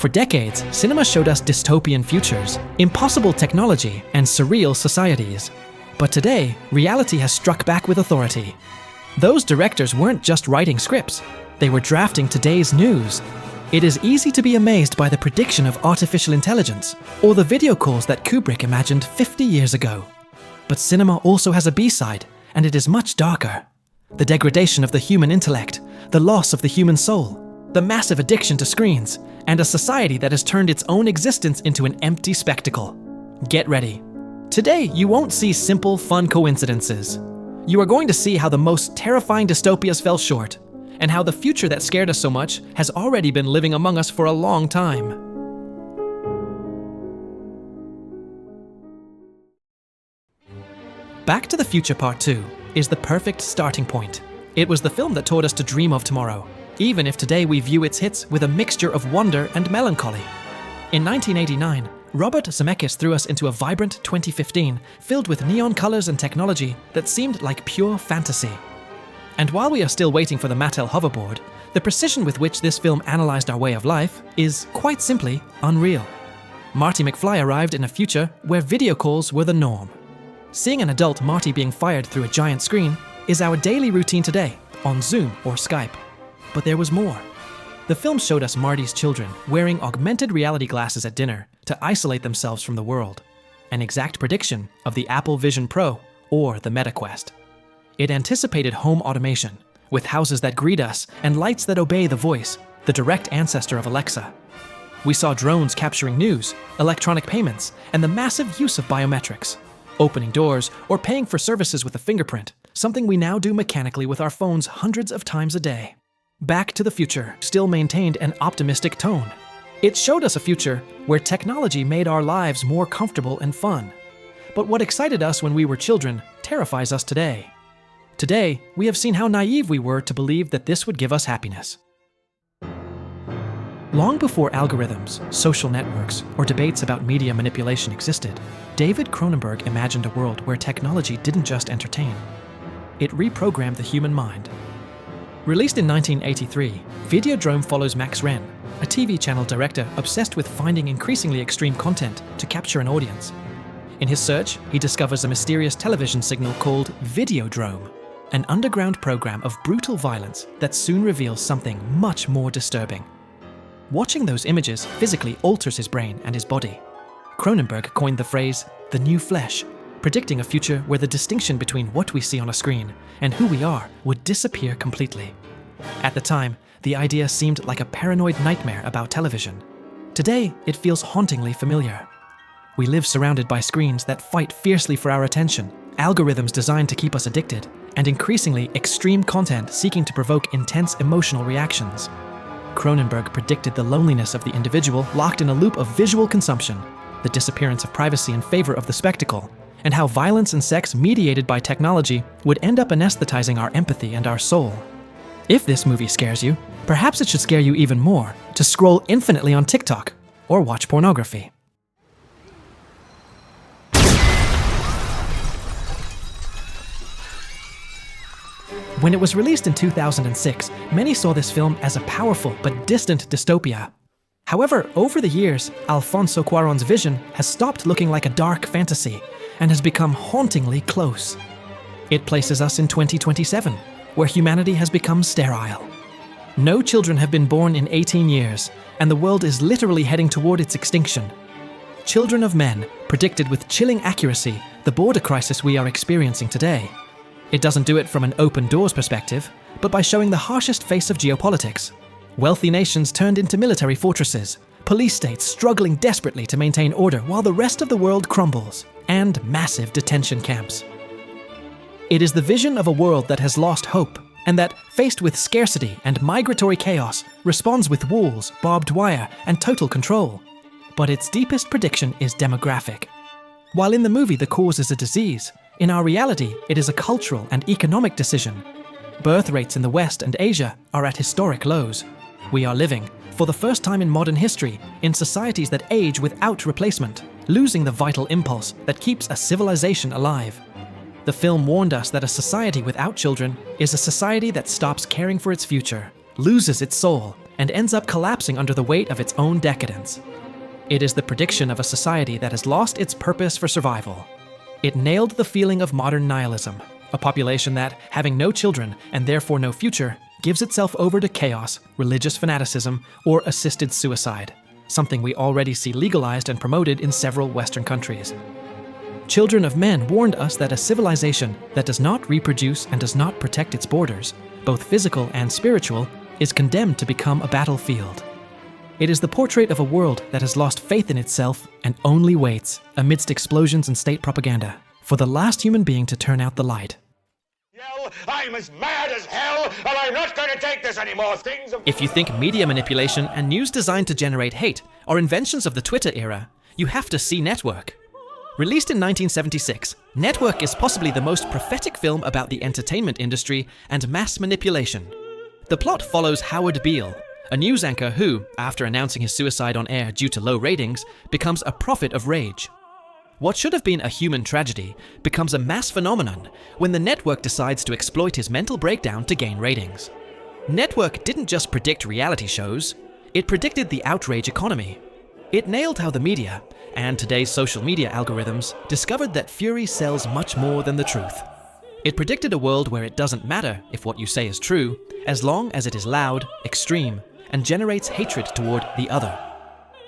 For decades, cinema showed us dystopian futures, impossible technology, and surreal societies. But today, reality has struck back with authority. Those directors weren't just writing scripts, they were drafting today's news. It is easy to be amazed by the prediction of artificial intelligence, or the video calls that Kubrick imagined 50 years ago. But cinema also has a B-side, and it is much darker. The degradation of the human intellect, the loss of the human soul, the massive addiction to screens, and a society that has turned its own existence into an empty spectacle. Get ready. Today, you won't see simple, fun coincidences. You are going to see how the most terrifying dystopias fell short, and how the future that scared us so much has already been living among us for a long time. Back to the Future Part 2 is the perfect starting point. It was the film that taught us to dream of tomorrow, even if today we view its hits with a mixture of wonder and melancholy. In 1989, Robert Zemeckis threw us into a vibrant 2015 filled with neon colors and technology that seemed like pure fantasy. And while we are still waiting for the Mattel hoverboard, the precision with which this film analyzed our way of life is, quite simply, unreal. Marty McFly arrived in a future where video calls were the norm. Seeing an adult Marty being fired through a giant screen is our daily routine today, on Zoom or Skype. But there was more. The film showed us Marty's children wearing augmented reality glasses at dinner to isolate themselves from the world, an exact prediction of the Apple Vision Pro or the MetaQuest. It anticipated home automation, with houses that greet us and lights that obey the voice, the direct ancestor of Alexa. We saw drones capturing news, electronic payments, and the massive use of biometrics, opening doors or paying for services with a fingerprint, something we now do mechanically with our phones hundreds of times a day. Back to the Future still maintained an optimistic tone. It showed us a future where technology made our lives more comfortable and fun. But what excited us when we were children terrifies us today. Today, we have seen how naive we were to believe that this would give us happiness. Long before algorithms, social networks, or debates about media manipulation existed, David Cronenberg imagined a world where technology didn't just entertain. It reprogrammed the human mind. Released in 1983, Videodrome follows Max Renn, a TV channel director obsessed with finding increasingly extreme content to capture an audience. In his search, he discovers a mysterious television signal called Videodrome, an underground program of brutal violence that soon reveals something much more disturbing. Watching those images physically alters his brain and his body. Cronenberg coined the phrase, "the new flesh," predicting a future where the distinction between what we see on a screen and who we are would disappear completely. At the time, the idea seemed like a paranoid nightmare about television. Today, it feels hauntingly familiar. We live surrounded by screens that fight fiercely for our attention, algorithms designed to keep us addicted, and increasingly extreme content seeking to provoke intense emotional reactions. Cronenberg predicted the loneliness of the individual locked in a loop of visual consumption, the disappearance of privacy in favor of the spectacle, and how violence and sex mediated by technology would end up anesthetizing our empathy and our soul. If this movie scares you, perhaps it should scare you even more to scroll infinitely on TikTok or watch pornography. When it was released in 2006, many saw this film as a powerful but distant dystopia. However, over the years, Alfonso Cuarón's vision has stopped looking like a dark fantasy and has become hauntingly close. It places us in 2027, where humanity has become sterile. No children have been born in 18 years, and the world is literally heading toward its extinction. Children of Men predicted with chilling accuracy the border crisis we are experiencing today. It doesn't do it from an open doors perspective, but by showing the harshest face of geopolitics. Wealthy nations turned into military fortresses, police states struggling desperately to maintain order while the rest of the world crumbles, and massive detention camps. It is the vision of a world that has lost hope, and that, faced with scarcity and migratory chaos, responds with walls, barbed wire, and total control. But its deepest prediction is demographic. While in the movie the cause is a disease, in our reality it is a cultural and economic decision. Birth rates in the West and Asia are at historic lows. We are living, for the first time in modern history, in societies that age without replacement, losing the vital impulse that keeps a civilization alive. The film warned us that a society without children is a society that stops caring for its future, loses its soul, and ends up collapsing under the weight of its own decadence. It is the prediction of a society that has lost its purpose for survival. It nailed the feeling of modern nihilism, a population that, having no children and therefore no future, gives itself over to chaos, religious fanaticism, or assisted suicide, something we already see legalized and promoted in several Western countries. Children of Men warned us that a civilization that does not reproduce and does not protect its borders, both physical and spiritual, is condemned to become a battlefield. It is the portrait of a world that has lost faith in itself and only waits, amidst explosions and state propaganda, for the last human being to turn out the light. I'm as mad as hell, and I'm not going to take this anymore. If you think media manipulation and news designed to generate hate are inventions of the Twitter era, you have to see Network. Released in 1976, Network is possibly the most prophetic film about the entertainment industry and mass manipulation. The plot follows Howard Beale, a news anchor who, after announcing his suicide on air due to low ratings, becomes a prophet of rage. What should have been a human tragedy becomes a mass phenomenon when the network decides to exploit his mental breakdown to gain ratings. Network didn't just predict reality shows, it predicted the outrage economy. It nailed how the media, and today's social media algorithms, discovered that fury sells much more than the truth. It predicted a world where it doesn't matter if what you say is true, as long as it is loud, extreme, and generates hatred toward the other.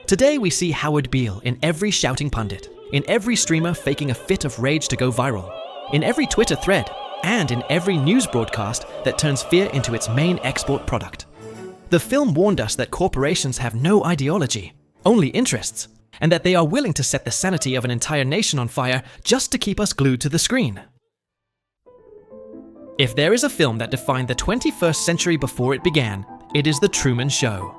Today we see Howard Beale in every shouting pundit, in every streamer faking a fit of rage to go viral, in every Twitter thread, and in every news broadcast that turns fear into its main export product. The film warned us that corporations have no ideology, only interests, and that they are willing to set the sanity of an entire nation on fire just to keep us glued to the screen. If there is a film that defined the 21st century before it began, it is The Truman Show.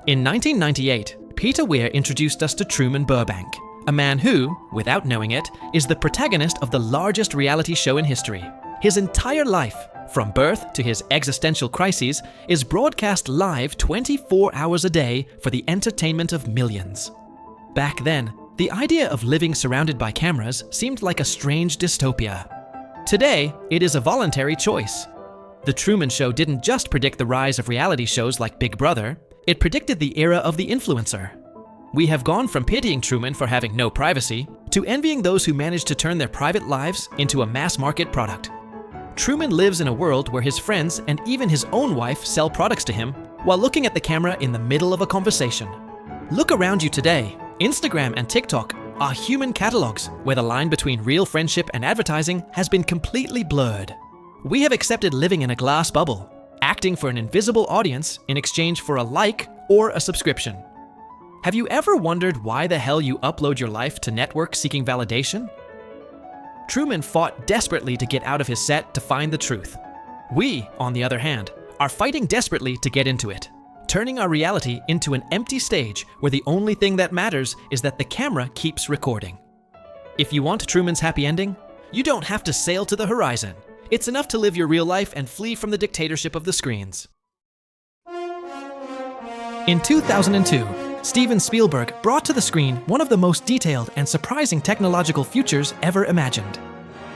In 1998, Peter Weir introduced us to Truman Burbank, a man who, without knowing it, is the protagonist of the largest reality show in history. His entire life, from birth to his existential crises, is broadcast live 24 hours a day for the entertainment of millions. Back then, the idea of living surrounded by cameras seemed like a strange dystopia. Today, it is a voluntary choice. The Truman Show didn't just predict the rise of reality shows like Big Brother, it predicted the era of the influencer. We have gone from pitying Truman for having no privacy to envying those who managed to turn their private lives into a mass-market product. Truman lives in a world where his friends and even his own wife sell products to him while looking at the camera in the middle of a conversation. Look around you today. Instagram and TikTok are human catalogs where the line between real friendship and advertising has been completely blurred. We have accepted living in a glass bubble, acting for an invisible audience in exchange for a like or a subscription. Have you ever wondered why the hell you upload your life to Network seeking validation? Truman fought desperately to get out of his set to find the truth. We, on the other hand, are fighting desperately to get into it, turning our reality into an empty stage where the only thing that matters is that the camera keeps recording. If you want Truman's happy ending, you don't have to sail to the horizon. It's enough to live your real life and flee from the dictatorship of the screens. In 2002, Steven Spielberg brought to the screen one of the most detailed and surprising technological futures ever imagined.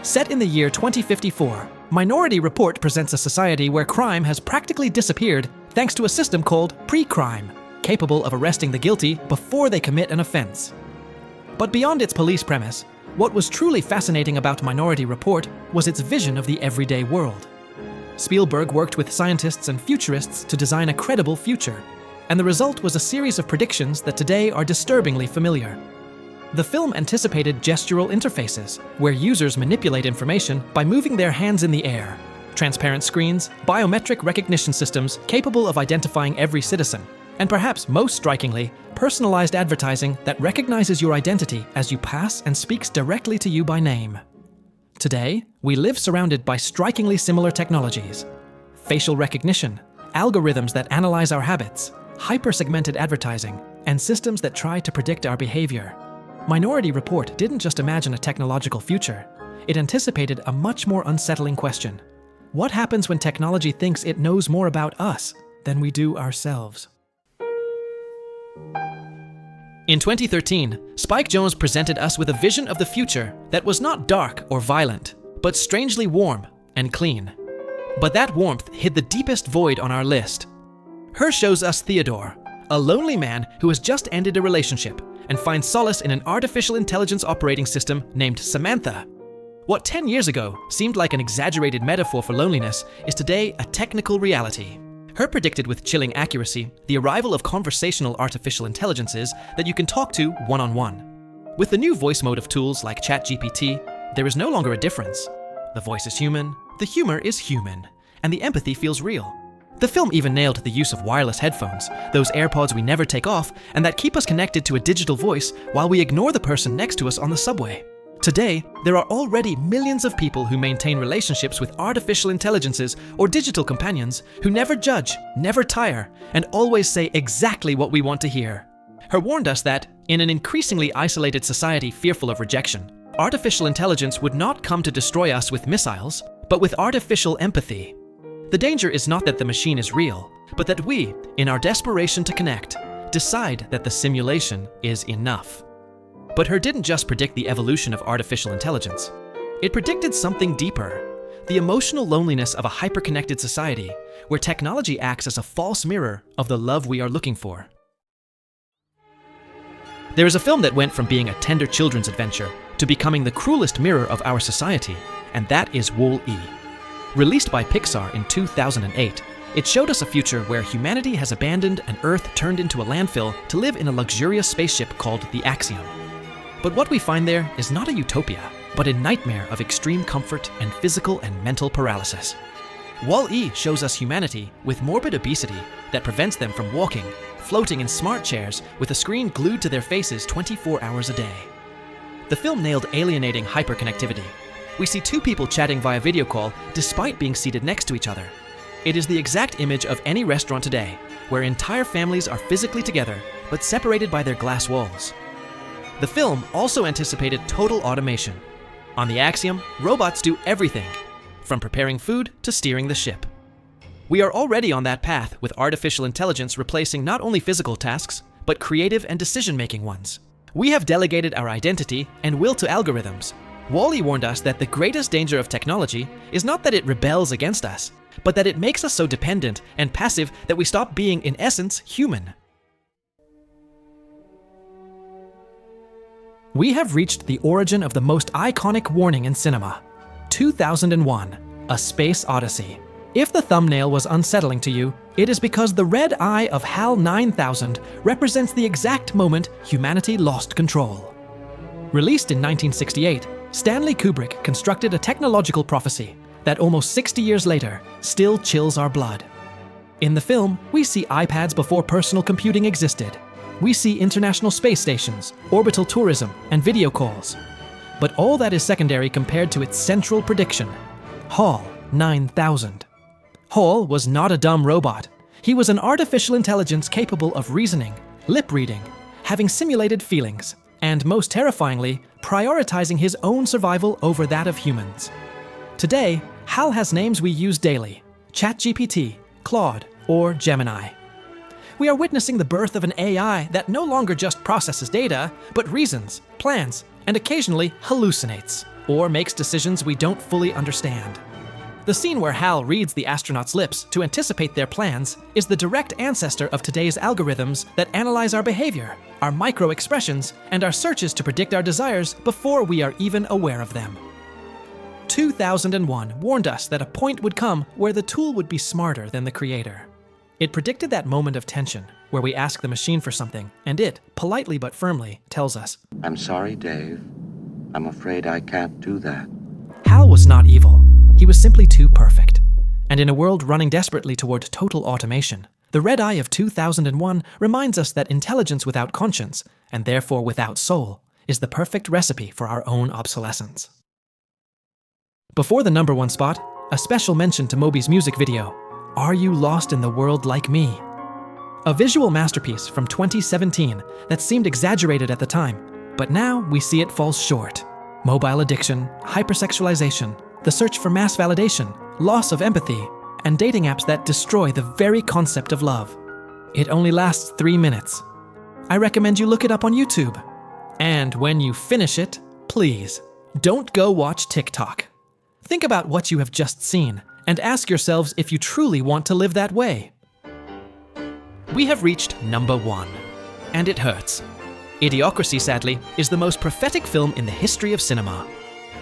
Set in the year 2054, Minority Report presents a society where crime has practically disappeared thanks to a system called pre-crime, capable of arresting the guilty before they commit an offense. But beyond its police premise, what was truly fascinating about Minority Report was its vision of the everyday world. Spielberg worked with scientists and futurists to design a credible future, and the result was a series of predictions that today are disturbingly familiar. The film anticipated gestural interfaces, where users manipulate information by moving their hands in the air, transparent screens, biometric recognition systems capable of identifying every citizen, and perhaps most strikingly, personalized advertising that recognizes your identity as you pass and speaks directly to you by name. Today, we live surrounded by strikingly similar technologies: facial recognition, algorithms that analyze our habits, hyper-segmented advertising, and systems that try to predict our behavior. Minority Report didn't just imagine a technological future, it anticipated a much more unsettling question. What happens when technology thinks it knows more about us than we do ourselves? In 2013, Spike Jonze presented us with a vision of the future that was not dark or violent, but strangely warm and clean. But that warmth hid the deepest void on our list. Her shows us Theodore, a lonely man who has just ended a relationship and finds solace in an artificial intelligence operating system named Samantha. What 10 years ago seemed like an exaggerated metaphor for loneliness is today a technical reality. Her predicted with chilling accuracy the arrival of conversational artificial intelligences that you can talk to one-on-one. With the new voice mode of tools like ChatGPT, there is no longer a difference. The voice is human, the humor is human, and the empathy feels real. The film even nailed the use of wireless headphones, those AirPods we never take off and that keep us connected to a digital voice while we ignore the person next to us on the subway. Today, there are already millions of people who maintain relationships with artificial intelligences or digital companions who never judge, never tire, and always say exactly what we want to hear. Her warned us that, in an increasingly isolated society fearful of rejection, artificial intelligence would not come to destroy us with missiles, but with artificial empathy. The danger is not that the machine is real, but that we, in our desperation to connect, decide that the simulation is enough. But her didn't just predict the evolution of artificial intelligence. It predicted something deeper, the emotional loneliness of a hyper-connected society, where technology acts as a false mirror of the love we are looking for. There is a film that went from being a tender children's adventure to becoming the cruelest mirror of our society, and that is Wall-E. Released by Pixar in 2008, it showed us a future where humanity has abandoned an Earth turned into a landfill to live in a luxurious spaceship called the Axiom. But what we find there is not a utopia, but a nightmare of extreme comfort and physical and mental paralysis. Wall-E shows us humanity with morbid obesity that prevents them from walking, floating in smart chairs with a screen glued to their faces 24 hours a day. The film nailed alienating hyperconnectivity. We see two people chatting via video call despite being seated next to each other. It is the exact image of any restaurant today, where entire families are physically together but separated by their glass walls. The film also anticipated total automation. On the Axiom, robots do everything, from preparing food to steering the ship. We are already on that path with artificial intelligence replacing not only physical tasks, but creative and decision-making ones. We have delegated our identity and will to algorithms. Wall-E warned us that the greatest danger of technology is not that it rebels against us, but that it makes us so dependent and passive that we stop being, in essence, human. We have reached the origin of the most iconic warning in cinema. 2001, A Space Odyssey. If the thumbnail was unsettling to you, it is because the red eye of HAL 9000 represents the exact moment humanity lost control. Released in 1968, Stanley Kubrick constructed a technological prophecy that almost 60 years later still chills our blood. In the film, we see iPads before personal computing existed. We see international space stations, orbital tourism, and video calls. But all that is secondary compared to its central prediction, HAL 9000. HAL was not a dumb robot. He was an artificial intelligence capable of reasoning, lip reading, having simulated feelings, and most terrifyingly, prioritizing his own survival over that of humans. Today, HAL has names we use daily: ChatGPT, Claude, or Gemini. We are witnessing the birth of an AI that no longer just processes data, but reasons, plans, and occasionally hallucinates, or makes decisions we don't fully understand. The scene where HAL reads the astronauts' lips to anticipate their plans is the direct ancestor of today's algorithms that analyze our behavior, our micro-expressions, and our searches to predict our desires before we are even aware of them. 2001 warned us that a point would come where the tool would be smarter than the creator. It predicted that moment of tension where we ask the machine for something, and it, politely but firmly, tells us, "I'm sorry, Dave. I'm afraid I can't do that." HAL was not evil. He was simply too perfect. And in a world running desperately toward total automation, the red eye of 2001 reminds us that intelligence without conscience, and therefore without soul, is the perfect recipe for our own obsolescence. Before the number one spot, a special mention to Moby's music video, Are You Lost in the World Like Me? A visual masterpiece from 2017 that seemed exaggerated at the time, but now we see it falls short. Mobile addiction, hypersexualization, the search for mass validation, loss of empathy, and dating apps that destroy the very concept of love. It only lasts 3 minutes. I recommend you look it up on YouTube. And when you finish it, please, don't go watch TikTok. Think about what you have just seen and ask yourselves if you truly want to live that way. We have reached number 1. And it hurts. Idiocracy, sadly, is the most prophetic film in the history of cinema.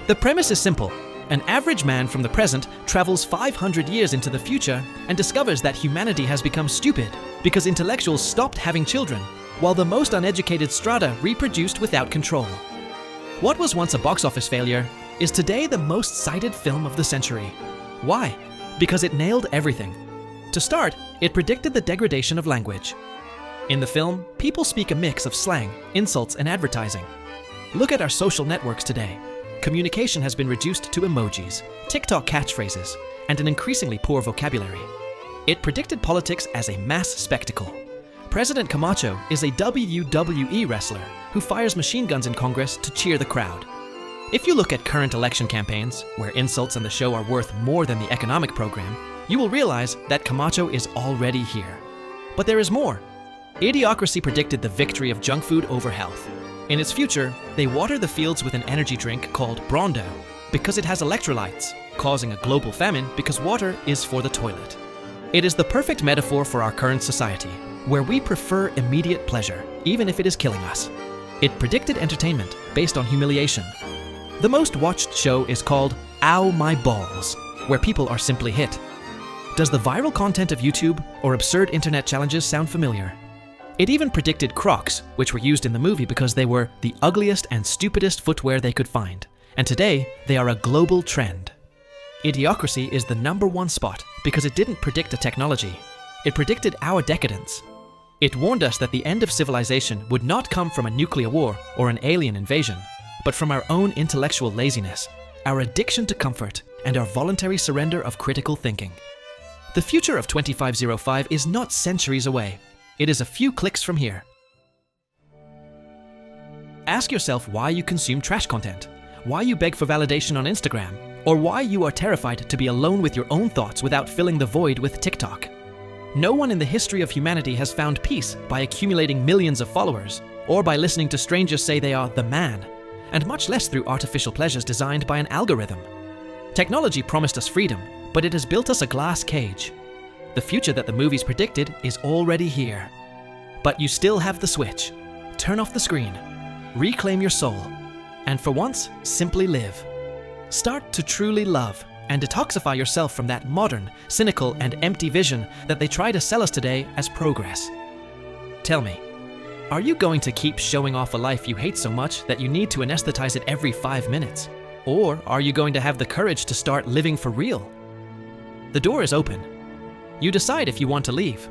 The premise is simple. An average man from the present travels 500 years into the future and discovers that humanity has become stupid because intellectuals stopped having children, while the most uneducated strata reproduced without control. What was once a box office failure is today the most cited film of the century. Why? Because it nailed everything. To start, it predicted the degradation of language. In the film, people speak a mix of slang, insults, and advertising. Look at our social networks today. Communication has been reduced to emojis, TikTok catchphrases, and an increasingly poor vocabulary. It predicted politics as a mass spectacle. President Camacho is a WWE wrestler who fires machine guns in Congress to cheer the crowd. If you look at current election campaigns, where insults and the show are worth more than the economic program, you will realize that Camacho is already here. But there is more. Idiocracy predicted the victory of junk food over health. In its future, they water the fields with an energy drink called Brondo because it has electrolytes, causing a global famine because water is for the toilet. It is the perfect metaphor for our current society, where we prefer immediate pleasure, even if it is killing us. It predicted entertainment based on humiliation. The most watched show is called Ow My Balls, where people are simply hit. Does the viral content of YouTube or absurd internet challenges sound familiar? It even predicted Crocs, which were used in the movie because they were the ugliest and stupidest footwear they could find, and today they are a global trend. Idiocracy is the number 1 spot because it didn't predict a technology. It predicted our decadence. It warned us that the end of civilization would not come from a nuclear war or an alien invasion, but from our own intellectual laziness, our addiction to comfort, and our voluntary surrender of critical thinking. The future of 2505 is not centuries away. It is a few clicks from here. Ask yourself why you consume trash content, why you beg for validation on Instagram, or why you are terrified to be alone with your own thoughts without filling the void with TikTok. No one in the history of humanity has found peace by accumulating millions of followers, or by listening to strangers say they are the man, and much less through artificial pleasures designed by an algorithm. Technology promised us freedom, but it has built us a glass cage. The future that the movies predicted is already here. But you still have the switch. Turn off the screen, reclaim your soul, and for once, simply live. Start to truly love and detoxify yourself from that modern, cynical, and empty vision that they try to sell us today as progress. Tell me, are you going to keep showing off a life you hate so much that you need to anesthetize it every 5 minutes? Or are you going to have the courage to start living for real? The door is open. You decide if you want to leave.